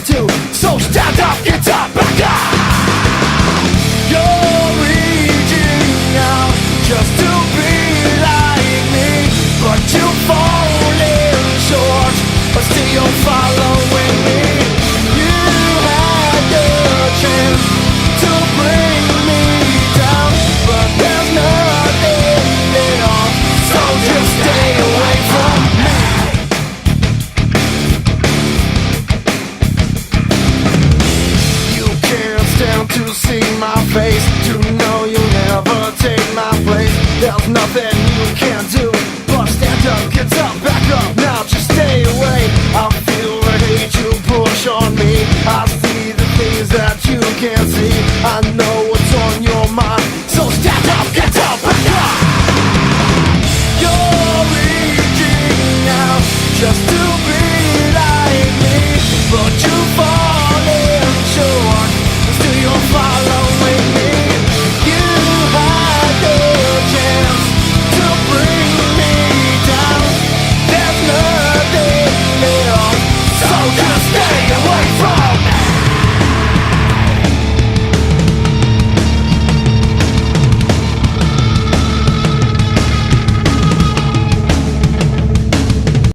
do. So stand up, get up, back up. You're reaching out just to be like me, but you're falling short, but still you're following me. You had your chance to bring me down, but there's nothing at all, so just stay away from me. You can't stand to see my face, to know you'll never take my place. There's nothing you can do.